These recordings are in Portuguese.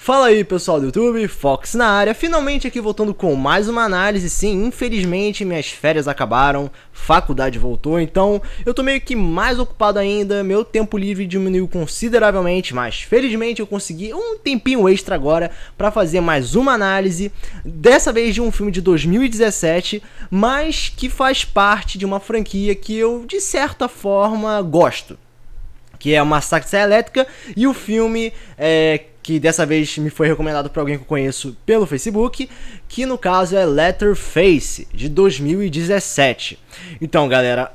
Fala aí pessoal do YouTube, Fox na área, finalmente aqui voltando com mais uma análise. Sim, infelizmente minhas férias acabaram, faculdade voltou, então eu tô meio que mais ocupado ainda, meu tempo livre diminuiu consideravelmente, mas felizmente eu consegui um tempinho extra agora pra fazer mais uma análise, dessa vez de um filme de 2017, mas que faz parte de uma franquia que eu de certa forma gosto, que é o Massacre da Serra Elétrica, e o filme que dessa vez me foi recomendado por alguém que eu conheço pelo Facebook, que no caso é Leatherface, de 2017. Então galera,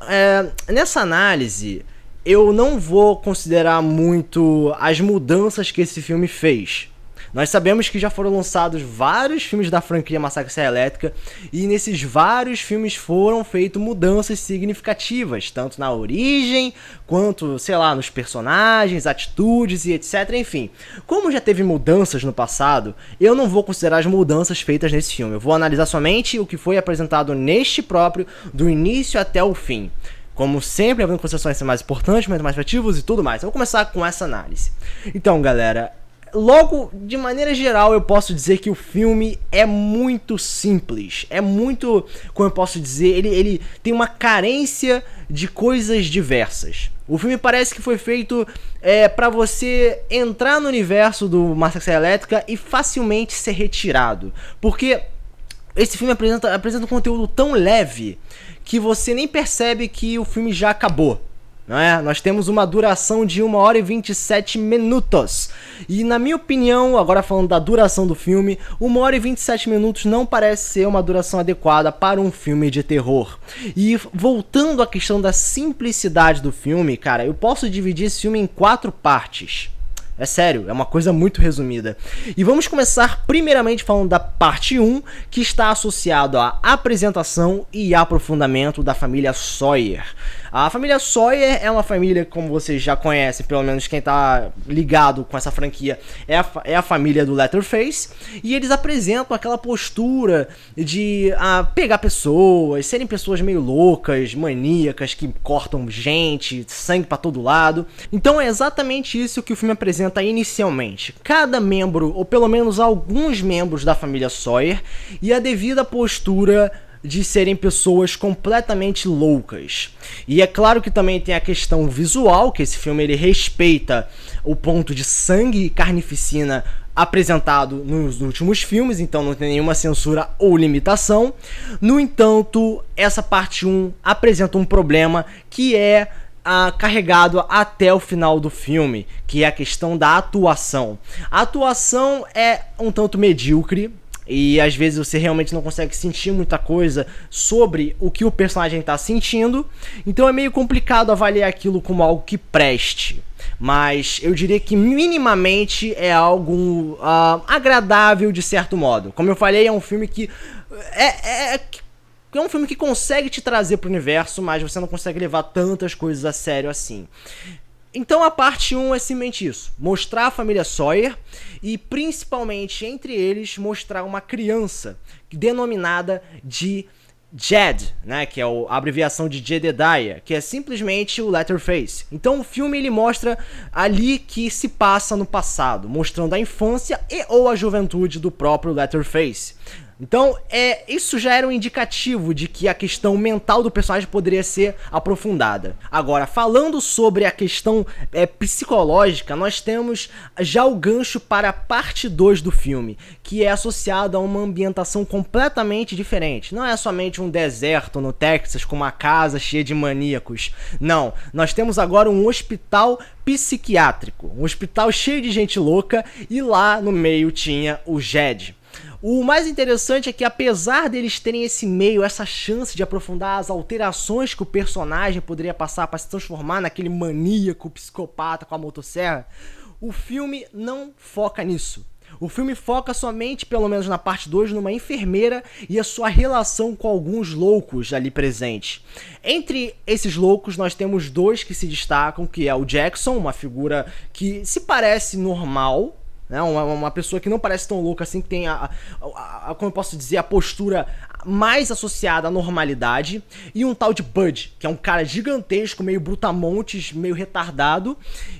nessa análise eu não vou considerar muito as mudanças que esse filme fez. Nós sabemos que já foram lançados vários filmes da franquia Massacre da Serra Elétrica, e nesses vários filmes foram feitas mudanças significativas, tanto na origem, quanto, sei lá, nos personagens, atitudes e etc, enfim. Como já teve mudanças no passado, eu não vou considerar as mudanças feitas nesse filme, eu vou analisar somente o que foi apresentado neste próprio, do início até o fim. Como sempre, levando em consideração as mais importantes, mais atrativos e tudo mais. Eu vou começar com essa análise. Então, galera, logo, de maneira geral, eu posso dizer que o filme é muito simples. É muito, como eu posso dizer, ele tem uma carência de coisas diversas. O filme parece que foi feito pra você entrar no universo do Massacre da Serra Elétrica e facilmente ser retirado. Porque esse filme apresenta um conteúdo tão leve que você nem percebe que o filme já acabou. Não é? Nós temos uma duração de 1 hora e 27 minutos. E na minha opinião, agora falando da duração do filme, 1 hora e 27 minutos não parece ser uma duração adequada para um filme de terror. E voltando à questão da simplicidade do filme, cara, eu posso dividir esse filme em 4 partes. É sério, é uma coisa muito resumida. E vamos começar primeiramente falando da parte 1, que está associado à apresentação e aprofundamento da família Sawyer. A família Sawyer é uma família, como vocês já conhecem, pelo menos quem está ligado com essa franquia, é a família do Leatherface. E eles apresentam aquela postura de pegar pessoas, serem pessoas meio loucas, maníacas, que cortam gente, sangue pra todo lado. Então é exatamente isso que o filme apresenta inicialmente. Cada membro, ou pelo menos alguns membros da família Sawyer, e a devida postura de serem pessoas completamente loucas. E é claro que também tem a questão visual, que esse filme ele respeita o ponto de sangue e carnificina apresentado nos últimos filmes, então não tem nenhuma censura ou limitação. No entanto, essa parte 1 apresenta um problema que é carregado até o final do filme, que é a questão da atuação. A atuação é um tanto medíocre, e às vezes você realmente não consegue sentir muita coisa sobre o que o personagem está sentindo, então é meio complicado avaliar aquilo como algo que preste. Mas eu diria que minimamente é algo agradável de certo modo. Como eu falei, é um filme que é um filme que consegue te trazer pro universo, mas você não consegue levar tantas coisas a sério assim. Então a parte 1 é simplesmente isso, mostrar a família Sawyer e principalmente entre eles mostrar uma criança denominada de Jed, né, que é a abreviação de Jedediah, que é simplesmente o Leatherface. Então o filme ele mostra ali que se passa no passado, mostrando a infância e ou a juventude do próprio Leatherface. Então, isso já era um indicativo de que a questão mental do personagem poderia ser aprofundada. Agora, falando sobre a questão psicológica, nós temos já o gancho para a parte 2 do filme, que é associado a uma ambientação completamente diferente. Não é somente um deserto no Texas com uma casa cheia de maníacos. Não, nós temos agora um hospital psiquiátrico, um hospital cheio de gente louca, e lá no meio tinha o Jed. O mais interessante é que apesar deles terem esse meio, essa chance de aprofundar as alterações que o personagem poderia passar para se transformar naquele maníaco psicopata com a motosserra, o filme não foca nisso. O filme foca somente, pelo menos na parte 2, numa enfermeira e a sua relação com alguns loucos ali presentes. Entre esses loucos nós temos 2 que se destacam, que é o Jackson, uma figura que se parece normal, né? Uma pessoa que não parece tão louca assim, que tem como eu posso dizer, a postura mais associada à normalidade, e um tal de Bud, que é um cara gigantesco, meio brutamontes, meio retardado,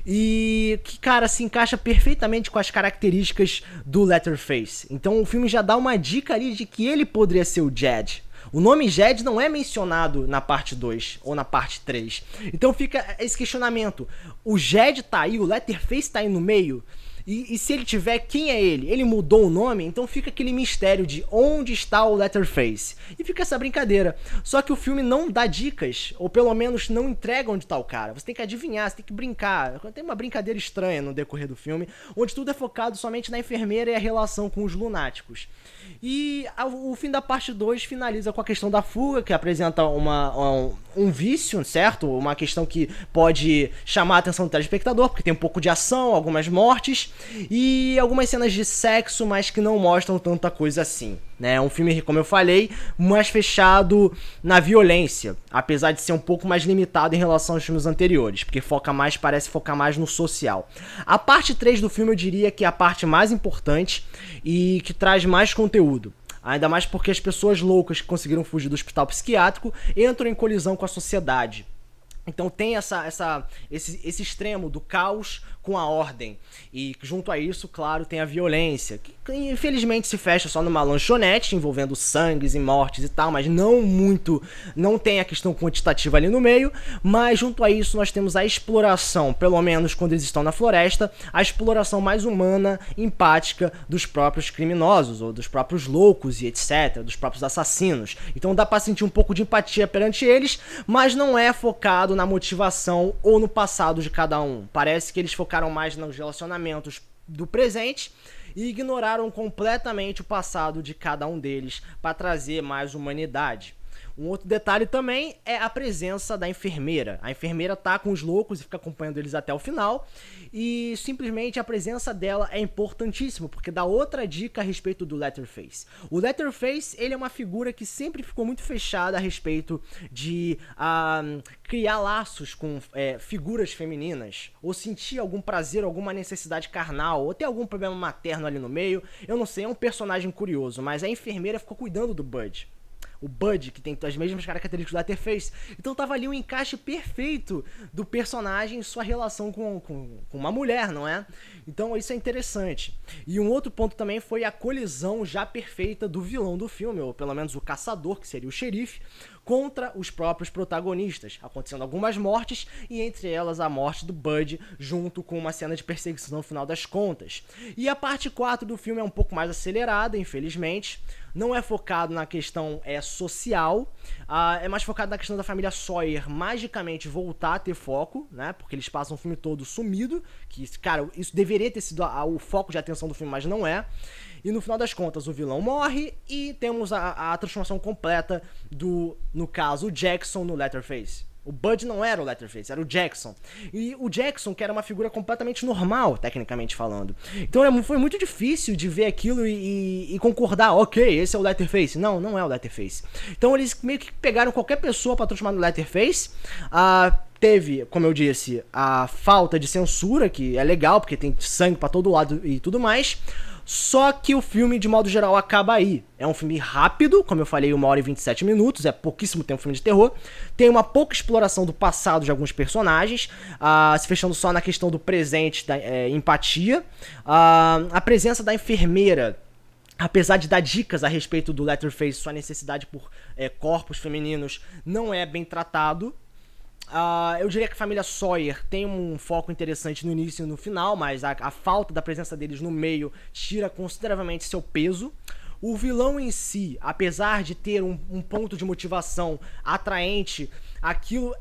e que, cara, se encaixa perfeitamente com as características do Leatherface. Então o filme já dá uma dica ali de que ele poderia ser o Jed. O nome Jed não é mencionado na parte 2 ou na parte 3. Então fica esse questionamento. O Jed tá aí, o Leatherface tá aí no meio? E se ele tiver, quem é ele? Ele mudou o nome? Então fica aquele mistério de onde está o Leatherface. E fica essa brincadeira. Só que o filme não dá dicas, ou pelo menos não entrega onde está o cara. Você tem que adivinhar, você tem que brincar. Tem uma brincadeira estranha no decorrer do filme, onde tudo é focado somente na enfermeira e a relação com os lunáticos. E o fim da parte 2 finaliza com a questão da fuga, que apresenta um vício, certo? Uma questão que pode chamar a atenção do telespectador, porque tem um pouco de ação, algumas mortes e algumas cenas de sexo, mas que não mostram tanta coisa assim, né? É um filme, como eu falei, mais fechado na violência, apesar de ser um pouco mais limitado em relação aos filmes anteriores, porque parece focar mais no social. A parte 3 do filme eu diria que é a parte mais importante e que traz mais conteúdo. Ainda mais porque as pessoas loucas que conseguiram fugir do hospital psiquiátrico entram em colisão com a sociedade. Então tem esse extremo do caos com a ordem. E junto a isso, claro, tem a violência, que infelizmente se fecha só numa lanchonete, envolvendo sangues e mortes e tal, mas não tem a questão quantitativa ali no meio. Mas junto a isso nós temos a exploração, pelo menos quando eles estão na floresta, a exploração mais humana, empática dos próprios criminosos, ou dos próprios loucos e etc, dos próprios assassinos. Então dá pra sentir um pouco de empatia perante eles, mas não é focado na motivação ou no passado de cada um. Parece que eles focaram mais nos relacionamentos do presente e ignoraram completamente o passado de cada um deles para trazer mais humanidade. Um outro detalhe também é a presença da enfermeira. A enfermeira tá com os loucos e fica acompanhando eles até o final. E simplesmente a presença dela é importantíssima, porque dá outra dica a respeito do Leatherface. O Leatherface, ele é uma figura que sempre ficou muito fechada a respeito de criar laços com figuras femininas, ou sentir algum prazer, alguma necessidade carnal, ou ter algum problema materno ali no meio. Eu não sei, é um personagem curioso, mas a enfermeira ficou cuidando do Bud. O Bud, que tem as mesmas características do Leatherface. Então tava ali um encaixe perfeito do personagem e sua relação com uma mulher, não é? Então isso é interessante. E um outro ponto também foi a colisão já perfeita do vilão do filme, ou pelo menos o caçador, que seria o xerife, contra os próprios protagonistas, acontecendo algumas mortes, e entre elas a morte do Bud, junto com uma cena de perseguição no final das contas. E a parte 4 do filme é um pouco mais acelerada, infelizmente. Não é focado na questão social, é mais focado na questão da família Sawyer magicamente voltar a ter foco, né? Porque eles passam o filme todo sumido, que, cara, isso deveria ter sido o foco de atenção do filme, mas não é. E no final das contas o vilão morre e temos a transformação completa no caso, o Jackson no Leatherface. O Bud não era o Leatherface, era o Jackson. E o Jackson, que era uma figura completamente normal, tecnicamente falando. Então foi muito difícil de ver aquilo e concordar, ok, esse é o Leatherface. Não, não é o Leatherface. Então eles meio que pegaram qualquer pessoa pra transformar no Leatherface. Teve, como eu disse, a falta de censura, que é legal, porque tem sangue pra todo lado e tudo mais. Só que o filme, de modo geral, acaba aí. É um filme rápido, como eu falei, 1 hora e 27 minutos, é pouquíssimo tempo filme de terror. Tem uma pouca exploração do passado de alguns personagens, se fechando só na questão do presente, da empatia. A presença da enfermeira, apesar de dar dicas a respeito do Leatherface, sua necessidade por corpos femininos, não é bem tratado. Eu diria que a família Sawyer tem um foco interessante no início e no final, mas a falta da presença deles no meio tira consideravelmente seu peso. O vilão em si, apesar de ter um ponto de motivação atraente, aquilo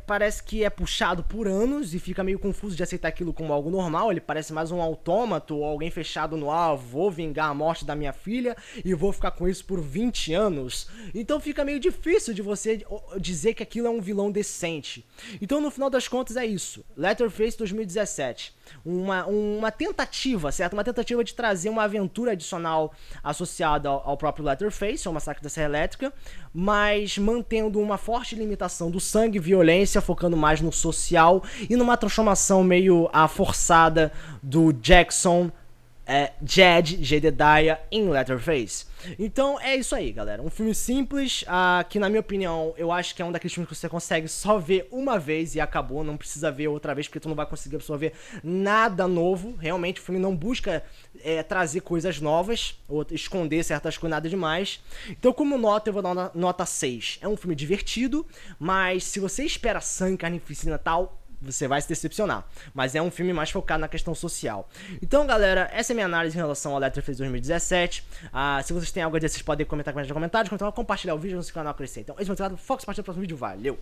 parece que é puxado por anos e fica meio confuso de aceitar aquilo como algo normal. Ele parece mais um autômato ou alguém fechado no vou vingar a morte da minha filha e vou ficar com isso por 20 anos. Então fica meio difícil de você dizer que aquilo é um vilão decente. Então no final das contas é isso. Leatherface 2017. Uma tentativa, certo? Uma tentativa de trazer uma aventura adicional associada ao próprio Leatherface, ao Massacre da Serra Elétrica, mas mantendo uma forte limitação do sangue e violência, focando mais no social e numa transformação meio forçada do Jackson Jed Jedediah em Leatherface. Então é isso aí, galera. Um filme simples, que na minha opinião, eu acho que é um daqueles filmes que você consegue só ver uma vez e acabou, não precisa ver outra vez, porque tu não vai conseguir absorver nada novo. Realmente o filme não busca trazer coisas novas, ou esconder certas coisas, nada demais. Então como nota, eu vou dar uma nota 6. É um filme divertido, mas se você espera sangue, carnificina e tal, você vai se decepcionar. Mas é um filme mais focado na questão social. Então, galera, essa é a minha análise em relação ao Leatherface 2017. Se vocês têm algo a dizer, vocês podem comentar nos comentários, compartilhar o vídeo no seu canal crescer. Então, esse foi o Fox, partiu do próximo vídeo. Valeu!